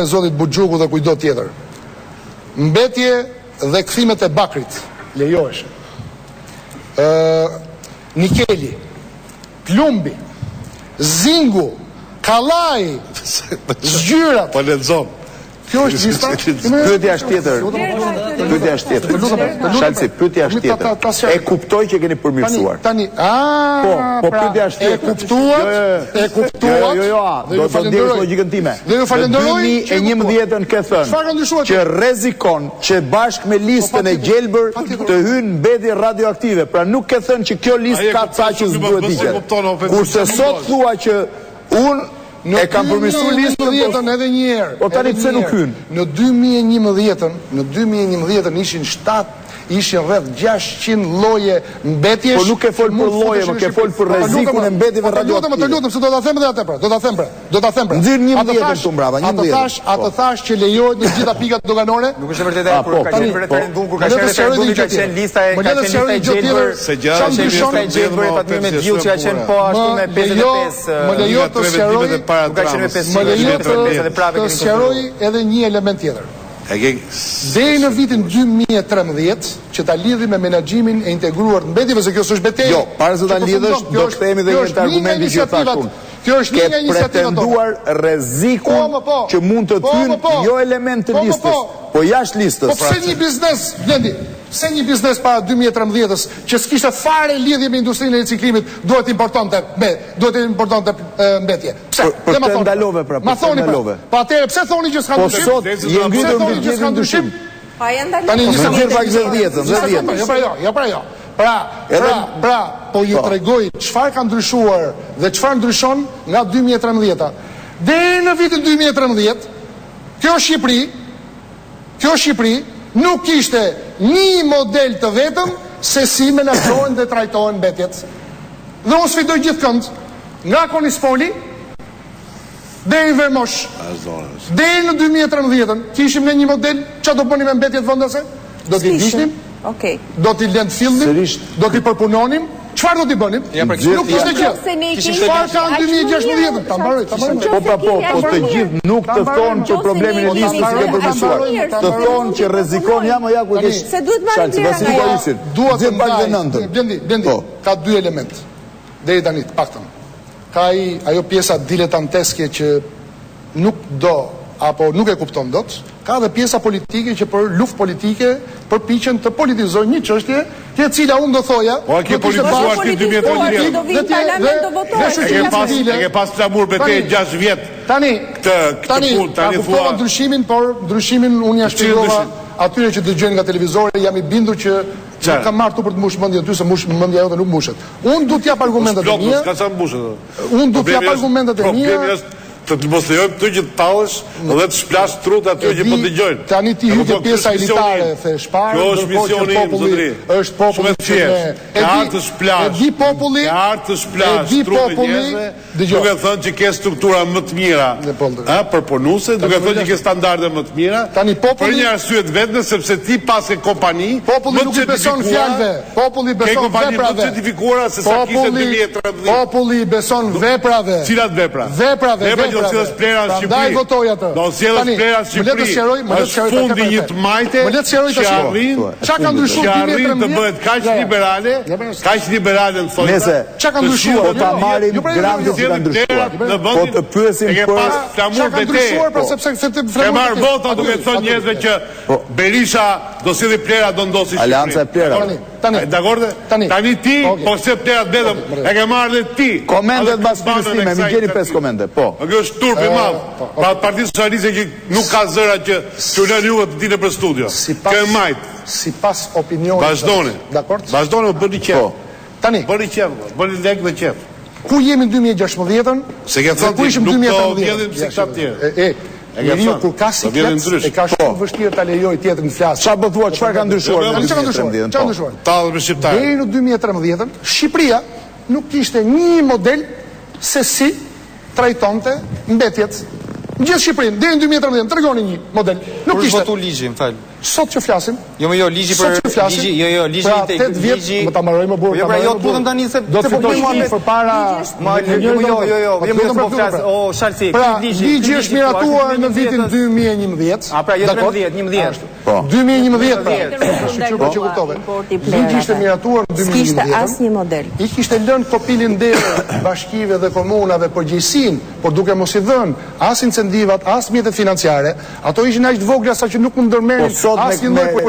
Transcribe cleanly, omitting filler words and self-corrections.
e zotit Buxhuku dhe kujdo tjetër. Mbetje dhe kthimet e Bakrit lejoheshin. Nikeli, Plumbi, Zingu, Kallai, zgjyrat. Po lexon. Kjo është lista. Pyetja është tjetër. Pyetja është tjetër. Shalci, pyetja është tjetër. E kuptoj që keni përmirësuar. Tani, po pyetja është tjetër. E kuptuat. Do të ndjesh logjikën time. Dhe ju falenderoj. 2011-ën ke thënë që rrezikon që bashkë me listën e gjelbër të hynë mbetje radioaktive. Pra nuk ke thënë që kjo listë ka ca që s'duhet diqet. Kurse sot thua që unë e kam përmirësuar listën 2011-ën edhe një herë. Po tani pse nuk hyn? Në 2011-ën ishin rreth 600 lloje mbetjesh. Po nuk e fol për lloje, më ke fol për rrezikun e mbetjeve radioaktive. Të lutem, se do ta them edhe atë pra. Do ta them pra. Nxirr 11-ën këtu mbrapa, 11-ën. Atë thash që lejohet në gjitha pikat doganore. Nuk është vërtetë kur ka qenë referendum, kur ka qenë referendumi ka qenë lista e gjelbër. Se gjashtë lista e gjelbër Fatmir Mediu që ka qenë po ashtu me 55. Më lejo të sqaroj, ka qenë me 55. më lejo të sqaroj edhe një element tjetër. Deri në vitin 2013 që ta lidhi me menaxhimin e integruar të mbetjeve, se kjo s'është betejë. Jo, para se ta lidhësh, do të kthehemi edhe një argumenti që thash unë. Kjo është një nga iniciativat tona. Pretenduar rrezikun që mund të thyn jo element të listës, po jashtë listës. Po pse një biznes, Blendi, pse një biznes para 2013-s që s'kishte fare lidhje me industrinë e riciklimit duhet importonte mbetje? Pse? Për të ndalove pra, ma thoni pra. Pa atëherë pse thoni që s'ka ndryshim? Po sot je ngritur mbi gjithë ndryshim. Pa janë ndalove. Tani nisëm gjithë pak 10. Jo pra jo. Pra, po ju tregoj çfarë ka ndryshuar dhe çfarë ndryshon nga 2013-a. Deri në vitin 2013, kjo Shqipëri nuk kishte një model të vetëm se si menaxhohen dhe trajtohen mbetjet. Dhe unë sfidoj gjithkënd, nga Konispoli deri në Vermosh, deri në 2013-ën, kishim ne një model që do bënim me mbetjet vendase? Do t'i vishnim? Do t'i lëndfillnim? Do t'i përpunonim? Çfarë do t'i bënim? Nuk kishte gjë. Çfarë ka në 2016? Ta mbaroj. Po të gjithë nuk të thonë që problemin e listës i ke përmirësuar. Të thonë që rrezikon ja ku ke. Se duhet marrë vlerë. Duhet të ndaj. Blendi, ka dy element. Deri tani të paktën. Ka ajo pjesa diletanteske që nuk do apo nuk e kupton dot. Ka dhe pjesa politike që për luftë politike përpiqen të politizojnë një çështje, e cila unë do thoja, po ke politizuar ti 2013. Do vinë parlament do votojë. E ke pas flamur betejë 6 vjet. Tani tani thua ndryshimin, por ndryshimin unë ja shpjegova atyre që dëgjojnë nga televizori, jam I bindur që nuk kam marrë tu për të mbushur mendjen ty, se mendja jote nuk mbushet. Unë du t'jap argumentet e mia. Unë du t'jap argumentet e mia. Të të mos lejojmë të që të talësh dhe të shplash trut aty që po dëgjojnë. Tani ti hyje pjesa elitare, the shparë. Kjo është misioni im, zotëri. Është populli që të shplash. E di populli. Të shplash trut njerëzve. Duke thënë që ke struktura më të mira. Për punuse, duke thënë që ke standarde më të mira. Për një arsye të vetme sepse ti pas ke kompani. Populli nuk I beson fjalëve. Populli beson veprave. Ke certifikuara se sa kishte 2013. Populli beson veprave. Cilat vepra? Veprave. Do sjellësh plera në Shqipëri. Prandaj votoj atë. Do sjellësh plera në Shqipëri. Është fundi një të majte. Që arrin. Çka ka ndryshuar të bëhet kaq liberale në thonë. Çka ka ndryshuar? Po ta marrim grandet që kanë ndryshuar. Po të pyesim për flamur betejë. Ke marr vota duke thënë njerëzve që Berisha do sjelli plera, do ndosi Shqipëri. Aleanca e plera. Dakor? Tani ti po se plera vetëm e ke marrë dhe ti. Komentet mbas fjalës time, më gjeni 5 komente. Po. Kjo është turp I madh. Pra Partia Socialiste që nuk ka zëra që lën juve të dinë për studio. Kjo e majt. Sipas opinionit. Vazhdoni. Dakor? Vazhdoni, bëni qef. Tani. Bëni qef, bëni lek dhe qef. Ku jemi në 2016-ën? Se ke thënë ti nuk do vjedhim si këta tjerë. Njeriu kur ka siklet, e ka shumë vështirë ta lejoj tjetër në flasë. Çfarë do thua, çfarë ka ndryshuar? Çfarë ka ndryshuar? Tallë me shqiptarë. Deri në 2013-ën, Shqipëria nuk kishte një model se si trajtonte mbetjet. Në gjithë Shqipërinë, deri në 2013 tregoni një model. Nuk kishte. Votu ligjin, fal. Sot që flasim. Jo, ligji për ligji, ligji pra 8 vjet, më ta mbaroj më burr. Jo, pra jo tutën tani se do të fillojmë përpara. Jo, vjen më të flas. O, Shalsi, ligji është miratuar në vitin 2011. Pra jo 11. Po. 2011. Sigur që kuptove. Ligji ishte miratuar në 2011. Kishte asnjë model. I kishte lënë kopilin derë bashkive dhe komunave përgjegjësinë, por duke mos i dhënë as incentivat, as mjetet financiare. Ato ishin aq të vogla sa që nuk mund ndërmerrin asnjë lloj